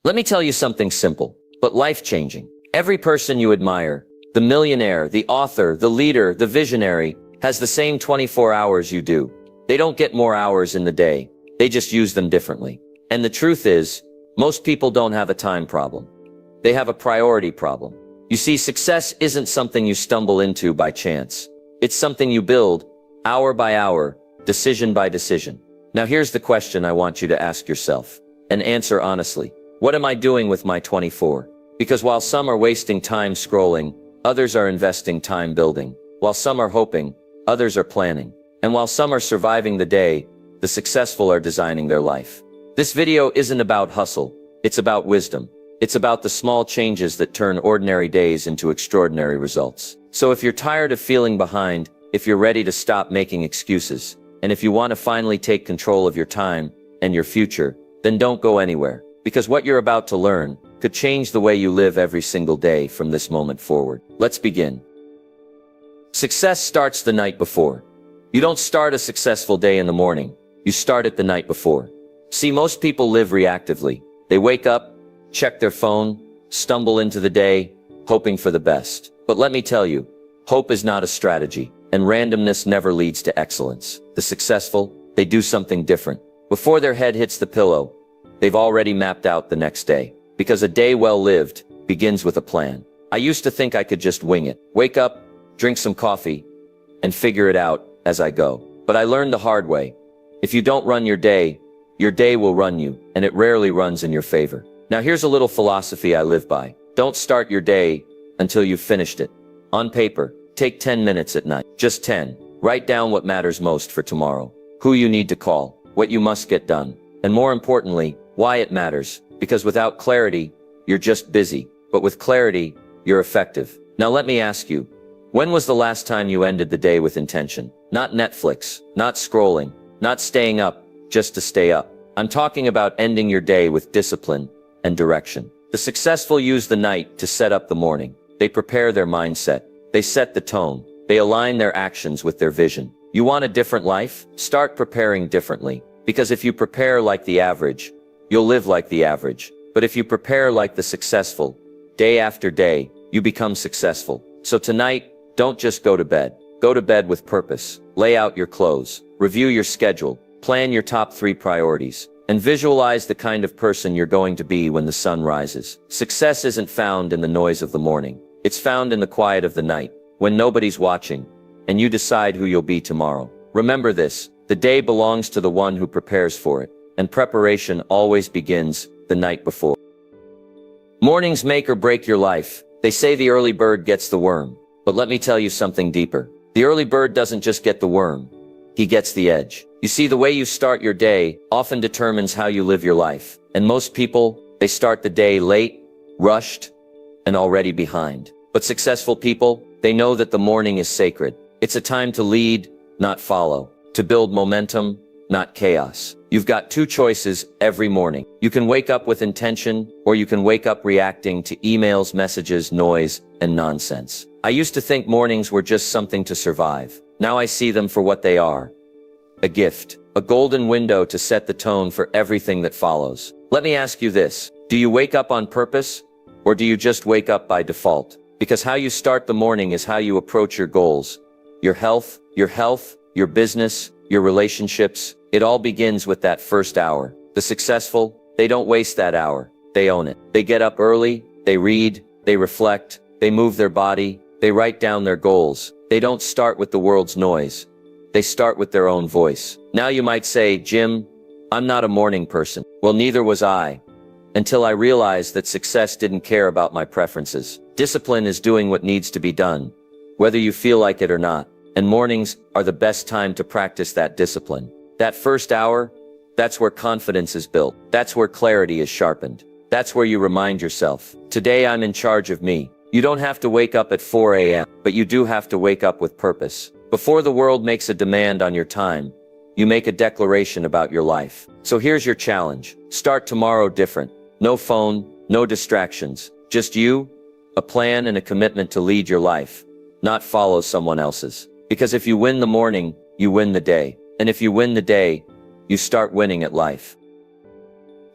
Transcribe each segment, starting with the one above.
Let me tell you something simple, but life-changing. Every person you admire, the millionaire, the author, the leader, the visionary, has the same 24 hours you do. They don't get more hours in the day. They just use them differently. And the truth is, most people don't have a time problem. They have a priority problem. You see, success isn't something you stumble into by chance. It's something you build, hour by hour, decision by decision. Now here's the question I want you to ask yourself, and answer honestly. What am I doing with my 24? Because while some are wasting time scrolling, others are investing time building. While some are hoping, others are planning. And while some are surviving the day, the successful are designing their life. This video isn't about hustle. It's about wisdom. It's about the small changes that turn ordinary days into extraordinary results. So if you're tired of feeling behind, if you're ready to stop making excuses, and if you want to finally take control of your time and your future, then don't go anywhere. Because what you're about to learn could change the way you live every single day from this moment forward. Let's begin. Success starts the night before. You don't start a successful day in the morning. You start it the night before. See, most people live reactively. They wake up, check their phone, stumble into the day, hoping for the best. But let me tell you, hope is not a strategy, and randomness never leads to excellence. The successful, they do something different. Before their head hits the pillow, they've already mapped out the next day. Because a day well lived begins with a plan. I used to think I could just wing it. Wake up, drink some coffee, and figure it out as I go. But I learned the hard way. If you don't run your day will run you, and it rarely runs in your favor. Now here's a little philosophy I live by. Don't start your day until you've finished it. On paper, take 10 minutes at night. Just 10. Write down what matters most for tomorrow. Who you need to call, what you must get done, and more importantly, why it matters. Because without clarity, you're just busy. But with clarity, you're effective. Now let me ask you, when was the last time you ended the day with intention? Not Netflix, not scrolling, not staying up just to stay up. I'm talking about ending your day with discipline and direction. The successful use the night to set up the morning. They prepare their mindset. They set the tone. They align their actions with their vision. You want a different life? Start preparing differently. Because if you prepare like the average, you'll live like the average. But if you prepare like the successful, day after day, you become successful. So tonight, don't just go to bed. Go to bed with purpose. Lay out your clothes. Review your schedule. Plan your top 3 priorities. And visualize the kind of person you're going to be when the sun rises. Success isn't found in the noise of the morning. It's found in the quiet of the night, when nobody's watching, and you decide who you'll be tomorrow. Remember this, the day belongs to the one who prepares for it, and preparation always begins the night before. Mornings make or break your life. They say the early bird gets the worm. But let me tell you something deeper. The early bird doesn't just get the worm. He gets the edge. You see, the way you start your day often determines how you live your life. And most people, they start the day late, rushed, and already behind. But successful people, they know that the morning is sacred. It's a time to lead, not follow. To build momentum, not chaos. You've got 2 choices every morning. You can wake up with intention, or you can wake up reacting to emails, messages, noise, and nonsense. I used to think mornings were just something to survive. Now I see them for what they are. A gift. A golden window to set the tone for everything that follows. Let me ask you this. Do you wake up on purpose? Or do you just wake up by default? Because how you start the morning is how you approach your goals. Your health, your business, your relationships. It all begins with that first hour. The successful, they don't waste that hour. They own it. They get up early, they read, they reflect, they move their body, they write down their goals. They don't start with the world's noise. They start with their own voice. Now you might say, Jim, I'm not a morning person. Well, neither was I. Until I realized that success didn't care about my preferences. Discipline is doing what needs to be done, whether you feel like it or not. And mornings are the best time to practice that discipline. That first hour, that's where confidence is built. That's where clarity is sharpened. That's where you remind yourself, today I'm in charge of me. You don't have to wake up at 4 a.m., but you do have to wake up with purpose. Before the world makes a demand on your time, you make a declaration about your life. So here's your challenge. Start tomorrow different. No phone, no distractions. Just you, a plan, and a commitment to lead your life, not follow someone else's. Because if you win the morning, you win the day. And if you win the day, you start winning at life.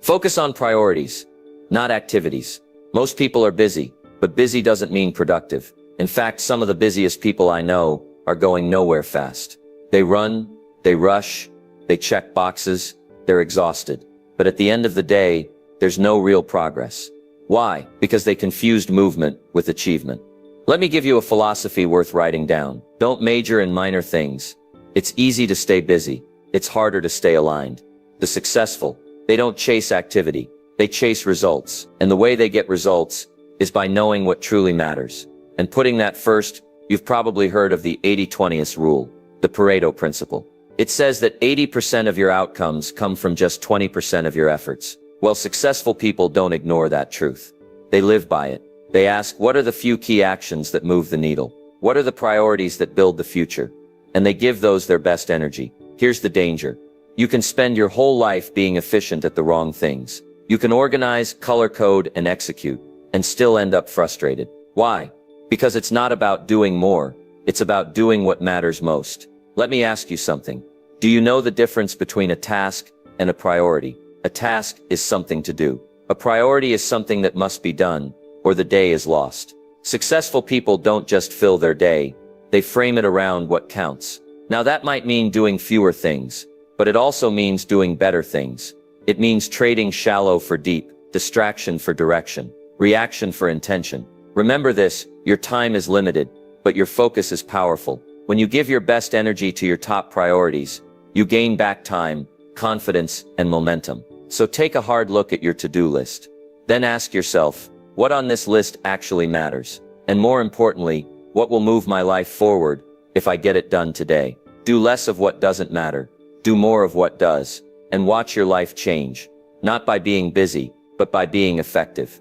Focus on priorities. not activities. Most people are busy, but busy doesn't mean productive. In fact, some of the busiest people I know are going nowhere fast. They run, they rush, they check boxes, they're exhausted. But at the end of the day, there's no real progress. Why? Because they confused movement with achievement. Let me give you a philosophy worth writing down. Don't major in minor things. It's easy to stay busy. It's harder to stay aligned. The successful, they don't chase activity. They chase results. And the way they get results is by knowing what truly matters. And putting that first, you've probably heard of the 80-20 rule, the Pareto principle. It says that 80% of your outcomes come from just 20% of your efforts. Well, successful people don't ignore that truth. They live by it. They ask, what are the few key actions that move the needle? What are the priorities that build the future? And they give those their best energy. Here's the danger. You can spend your whole life being efficient at the wrong things. You can organize, color code, and execute, and still end up frustrated. Why? Because it's not about doing more. It's about doing what matters most. Let me ask you something. Do you know the difference between a task and a priority? A task is something to do. A priority is something that must be done, or the day is lost. Successful people don't just fill their day. They frame it around what counts. Now that might mean doing fewer things, but it also means doing better things. It means trading shallow for deep, distraction for direction, reaction for intention. Remember this, your time is limited, but your focus is powerful. When you give your best energy to your top priorities, you gain back time, confidence, and momentum. So take a hard look at your to-do list. Then ask yourself, what on this list actually matters? And more importantly, what will move my life forward if I get it done today? Do less of what doesn't matter. Do more of what does. And watch your life change. Not by being busy, but by being effective.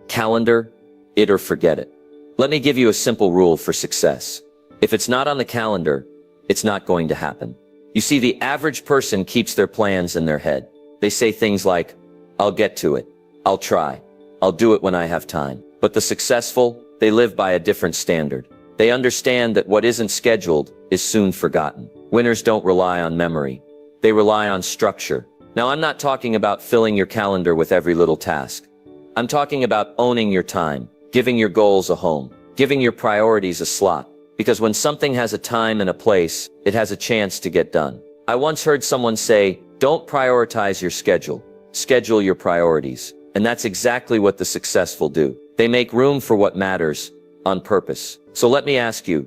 Calendar, it or forget it. Let me give you a simple rule for success. If it's not on the calendar, it's not going to happen. You see, the average person keeps their plans in their head. They say things like, I'll get to it. I'll try. I'll do it when I have time. But the successful, they live by a different standard. They understand that what isn't scheduled is soon forgotten. Winners don't rely on memory. They rely on structure. Now, I'm not talking about filling your calendar with every little task. I'm talking about owning your time, giving your goals a home, giving your priorities a slot. Because when something has a time and a place, it has a chance to get done. I once heard someone say, don't prioritize your schedule. Schedule your priorities. And that's exactly what the successful do. They make room for what matters, on purpose. So let me ask you,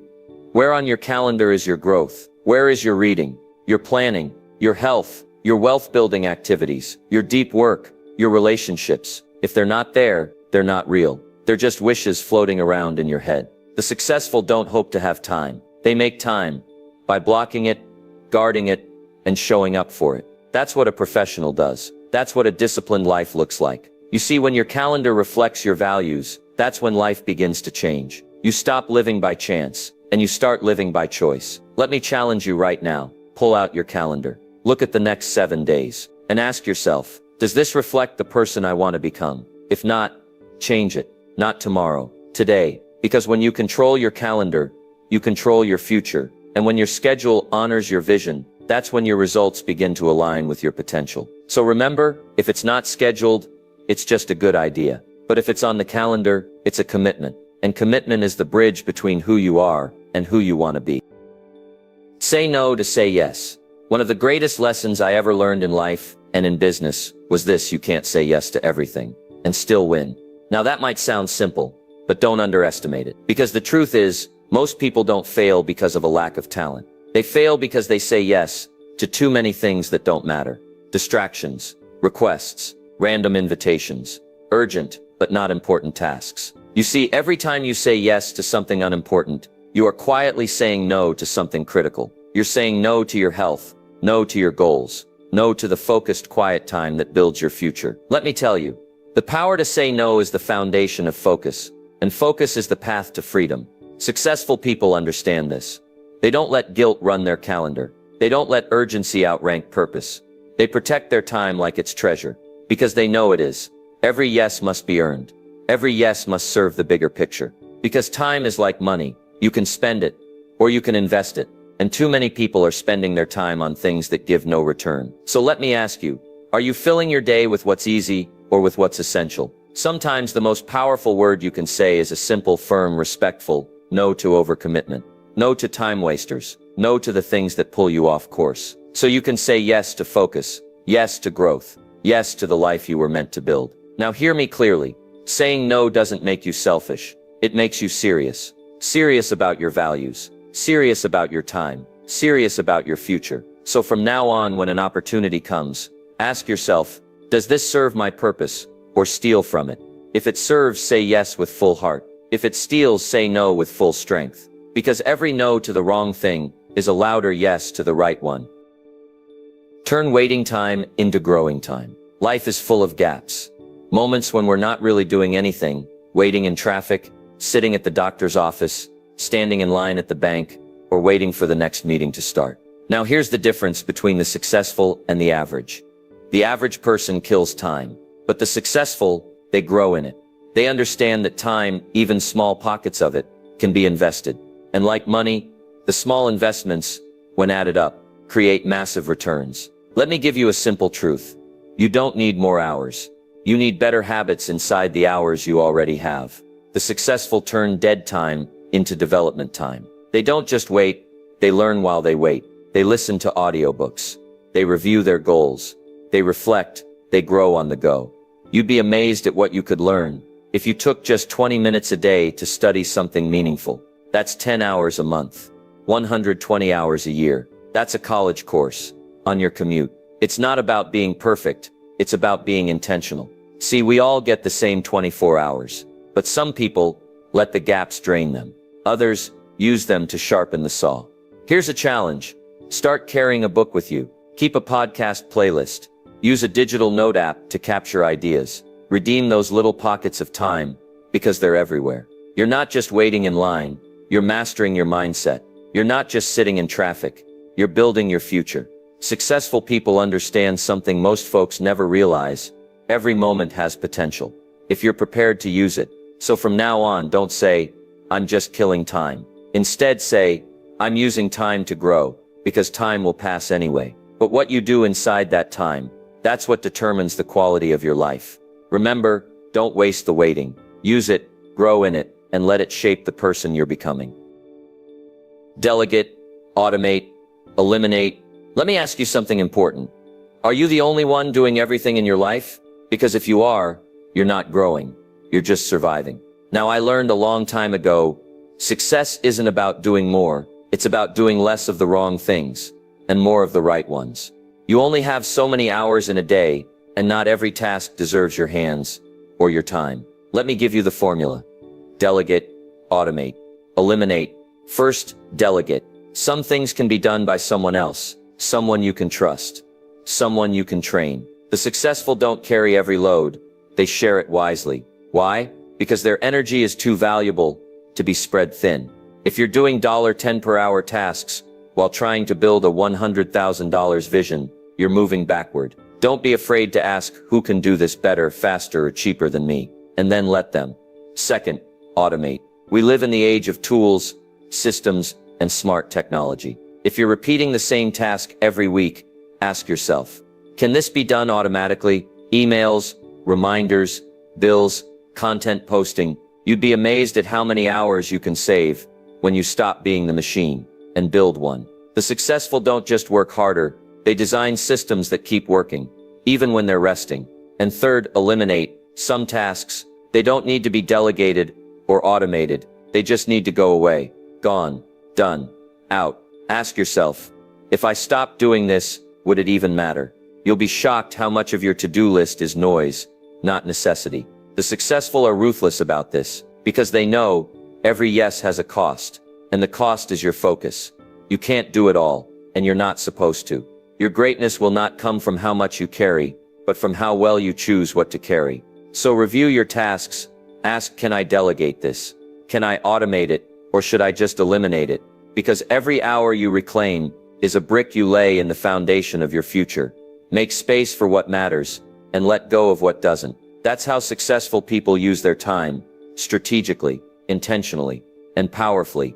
where on your calendar is your growth? Where is your reading, your planning, your health, your wealth-building activities, your deep work, your relationships? If they're not there, they're not real. They're just wishes floating around in your head. The successful don't hope to have time. They make time by blocking it, guarding it, and showing up for it. That's what a professional does. That's what a disciplined life looks like. You see, when your calendar reflects your values, that's when life begins to change. You stop living by chance, and you start living by choice. Let me challenge you right now. Pull out your calendar. Look at the next 7 days, and ask yourself, does this reflect the person I want to become? If not, change it. Not tomorrow, today. Because when you control your calendar, you control your future. And when your schedule honors your vision, that's when your results begin to align with your potential. So remember, if it's not scheduled, it's just a good idea. But if it's on the calendar, it's a commitment. And commitment is the bridge between who you are and who you want to be. Say no to say yes. One of the greatest lessons I ever learned in life and in business was this: you can't say yes to everything and still win. Now that might sound simple, but don't underestimate it. Because the truth is, most people don't fail because of a lack of talent. They fail because they say yes to too many things that don't matter. Distractions, requests, random invitations, urgent but not important tasks. You see, every time you say yes to something unimportant, you are quietly saying no to something critical. You're saying no to your health, no to your goals, no to the focused, quiet time that builds your future. Let me tell you, the power to say no is the foundation of focus, and focus is the path to freedom. Successful people understand this. They don't let guilt run their calendar. They don't let urgency outrank purpose. They protect their time like it's treasure, because they know it is. Every yes must be earned. Every yes must serve the bigger picture. Because time is like money. You can spend it, or you can invest it. And too many people are spending their time on things that give no return. So let me ask you, are you filling your day with what's easy, or with what's essential. Sometimes the most powerful word you can say is a simple, firm, respectful no to overcommitment. No to time wasters. No to the things that pull you off course. So you can say yes to focus. Yes to growth. Yes to the life you were meant to build. Now hear me clearly. Saying no doesn't make you selfish. It makes you serious. Serious about your values. Serious about your time. Serious about your future. So from now on, when an opportunity comes, ask yourself, does this serve my purpose or steal from it? If it serves, say yes with full heart. If it steals, say no with full strength. Because every no to the wrong thing is a louder yes to the right one. Turn waiting time into growing time. Life is full of gaps. Moments when we're not really doing anything, waiting in traffic, sitting at the doctor's office, standing in line at the bank, or waiting for the next meeting to start. Now here's the difference between the successful and the average. The average person kills time, but the successful, they grow in it. They understand that time, even small pockets of it, can be invested. And like money, the small investments, when added up, create massive returns. Let me give you a simple truth. You don't need more hours. You need better habits inside the hours you already have. The successful turn dead time into development time. They don't just wait, they learn while they wait. They listen to audiobooks. They review their goals. They reflect, they grow on the go. You'd be amazed at what you could learn if you took just 20 minutes a day to study something meaningful. That's 10 hours a month, 120 hours a year. That's a college course on your commute. It's not about being perfect. It's about being intentional. See, we all get the same 24 hours, but some people let the gaps drain them. Others use them to sharpen the saw. Here's a challenge. Start carrying a book with you. Keep a podcast playlist. Use a digital note app to capture ideas. Redeem those little pockets of time because they're everywhere. You're not just waiting in line. You're mastering your mindset. You're not just sitting in traffic. You're building your future. Successful people understand something most folks never realize. Every moment has potential, if you're prepared to use it. So from now on, don't say, I'm just killing time. Instead say, I'm using time to grow, because time will pass anyway. But what you do inside that time, that's what determines the quality of your life. Remember, don't waste the waiting. Use it, grow in it, and let it shape the person you're becoming. Delegate, automate, eliminate. Let me ask you something important. Are you the only one doing everything in your life? Because if you are, you're not growing. You're just surviving. Now, I learned a long time ago, success isn't about doing more. It's about doing less of the wrong things and more of the right ones. You only have so many hours in a day, and not every task deserves your hands or your time. Let me give you the formula. Delegate, automate, eliminate. First, delegate. Some things can be done by someone else, someone you can trust, someone you can train. The successful don't carry every load. They share it wisely. Why? Because their energy is too valuable to be spread thin. If you're doing $10 per hour tasks while trying to build a $100,000 vision, you're moving backward. Don't be afraid to ask who can do this better, faster, or cheaper than me, and then let them. Second, automate. We live in the age of tools, systems, and smart technology. If you're repeating the same task every week, ask yourself, can this be done automatically? Emails, reminders, bills, content posting. You'd be amazed at how many hours you can save when you stop being the machine and build one. The successful don't just work harder, they design systems that keep working, even when they're resting. And third, eliminate. Some tasks, they don't need to be delegated or automated. They just need to go away. Gone. Done. Out. Ask yourself, if I stopped doing this, would it even matter? You'll be shocked how much of your to-do list is noise, not necessity. The successful are ruthless about this, because they know every yes has a cost, and the cost is your focus. You can't do it all, and you're not supposed to. Your greatness will not come from how much you carry, but from how well you choose what to carry. So review your tasks. Ask, can I delegate this? Can I automate it, or should I just eliminate it? Because every hour you reclaim is a brick you lay in the foundation of your future. Make space for what matters, and let go of what doesn't. That's how successful people use their time, strategically, intentionally, and powerfully.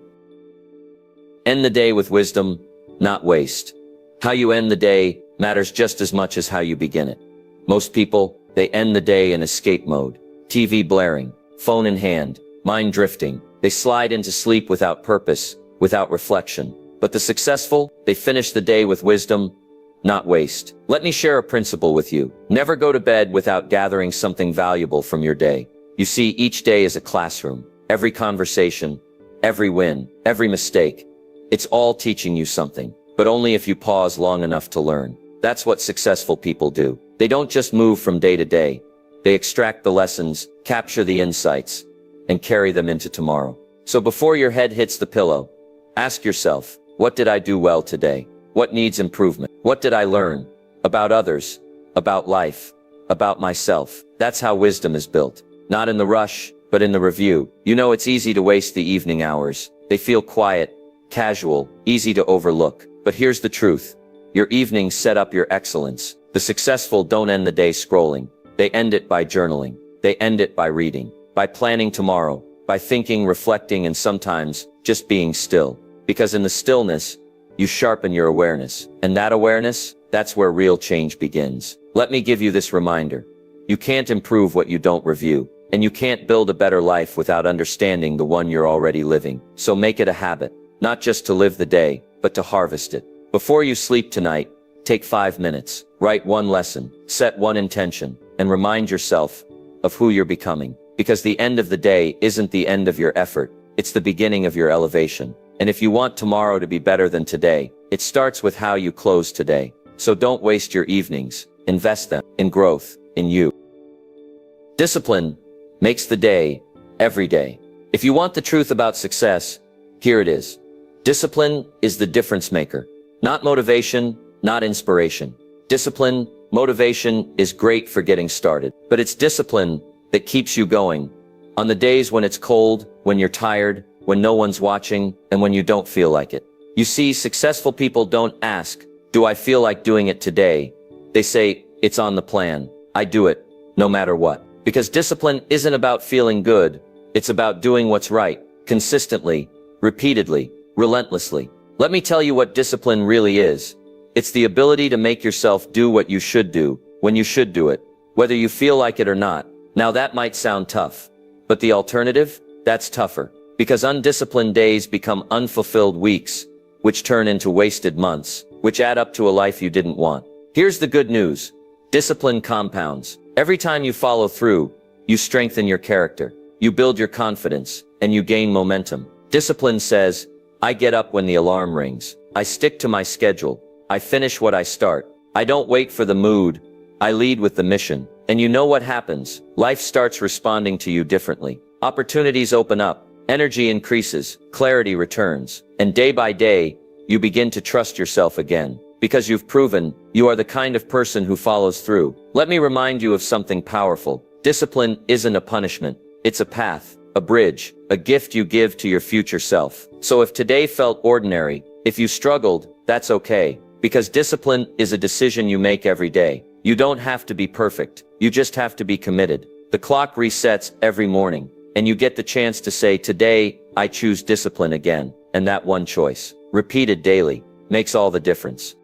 End the day with wisdom, not waste. How you end the day matters just as much as how you begin it. Most people They end the day in escape mode. TV blaring, phone in hand, mind drifting. They slide into sleep without purpose, without reflection. But the successful, they finish the day with wisdom, not waste. Let me share a principle with you. Never go to bed without gathering something valuable from your day. You see, each day is a classroom. Every conversation, every win, every mistake. It's all teaching you something, but only if you pause long enough to learn. That's what successful people do. They don't just move from day to day. They extract the lessons, capture the insights, and carry them into tomorrow. So before your head hits the pillow, ask yourself, what did I do well today? What needs improvement? What did I learn? About others, about life, about myself. That's how wisdom is built. Not in the rush, but in the review. You know, it's easy to waste the evening hours. They feel quiet, casual, easy to overlook. But here's the truth. Your evenings set up your excellence. The successful don't end the day scrolling. They end it by journaling. They end it by reading, by planning tomorrow, by thinking, reflecting, and sometimes just being still. Because in the stillness, you sharpen your awareness. And that awareness, that's where real change begins. Let me give you this reminder. You can't improve what you don't review. And you can't build a better life without understanding the one you're already living. So make it a habit, not just to live the day, but to harvest it. Before you sleep tonight, take 5 minutes, write one lesson, set one intention, and remind yourself of who you're becoming. Because the end of the day isn't the end of your effort, it's the beginning of your elevation. And if you want tomorrow to be better than today, it starts with how you close today. So don't waste your evenings, invest them in growth, in you. Discipline makes the day, every day. If you want the truth about success, here it is. Discipline is the difference maker. Not motivation, not inspiration. Discipline, motivation is great for getting started, but it's discipline that keeps you going. On the days when it's cold, when you're tired, when no one's watching, and when you don't feel like it. You see, successful people don't ask, do I feel like doing it today? They say, it's on the plan. I do it, no matter what. Because discipline isn't about feeling good. It's about doing what's right, consistently, repeatedly, relentlessly. Let me tell you what discipline really is. It's the ability to make yourself do what you should do, when you should do it, whether you feel like it or not. Now that might sound tough, but the alternative? That's tougher. Because undisciplined days become unfulfilled weeks, which turn into wasted months, which add up to a life you didn't want. Here's the good news. Discipline compounds. Every time you follow through, you strengthen your character, you build your confidence, and you gain momentum. Discipline says, I get up when the alarm rings. I stick to my schedule. I finish what I start. I don't wait for the mood. I lead with the mission. And you know what happens? Life starts responding to you differently. Opportunities open up. Energy increases, clarity returns, and day by day, you begin to trust yourself again. Because you've proven you are the kind of person who follows through. Let me remind you of something powerful. Discipline isn't a punishment. It's a path, a bridge, a gift you give to your future self. So if today felt ordinary, if you struggled, that's okay. Because discipline is a decision you make every day. You don't have to be perfect. You just have to be committed. The clock resets every morning. And you get the chance to say, today, I choose discipline again. And that one choice, repeated daily, makes all the difference.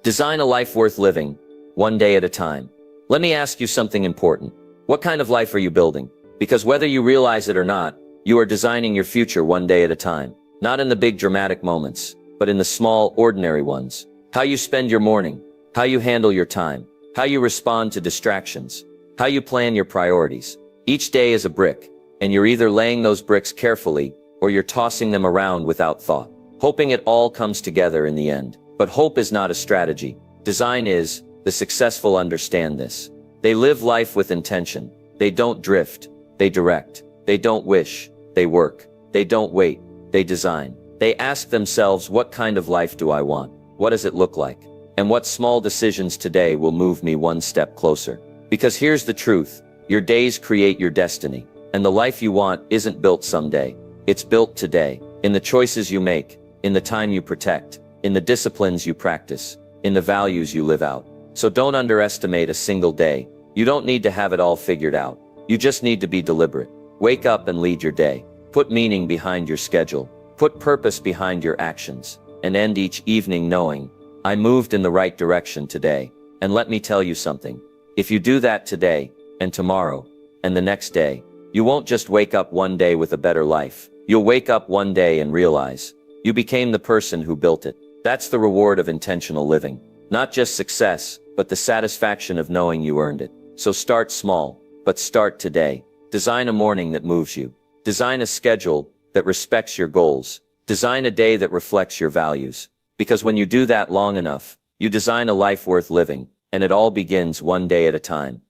Design a life worth living, one day at a time. Let me ask you something important. What kind of life are you building? Because whether you realize it or not, you are designing your future one day at a time. Not in the big dramatic moments, but in the small, ordinary ones. How you spend your morning, how you handle your time, how you respond to distractions, how you plan your priorities. Each day is a brick, and you're either laying those bricks carefully, or you're tossing them around without thought, hoping it all comes together in the end. But hope is not a strategy. Design is. The successful understand this. They live life with intention. They don't drift. They direct. They don't wish. They work. They don't wait. They design. They ask themselves, what kind of life do I want? What does it look like? And what small decisions today will move me one step closer? Because here's the truth. Your days create your destiny, and the life you want isn't built someday. It's built today, in the choices you make, in the time you protect, in the disciplines you practice, in the values you live out. So don't underestimate a single day. You don't need to have it all figured out. You just need to be deliberate. Wake up and lead your day. Put meaning behind your schedule. Put purpose behind your actions. And end each evening knowing, I moved in the right direction today. And let me tell you something. If you do that today, and tomorrow, and the next day, you won't just wake up one day with a better life. You'll wake up one day and realize you became the person who built it. That's the reward of intentional living. Not just success, but the satisfaction of knowing you earned it. So start small, but start today. Design a morning that moves you. Design a schedule that respects your goals. Design a day that reflects your values. Because when you do that long enough, you design a life worth living, and it all begins one day at a time.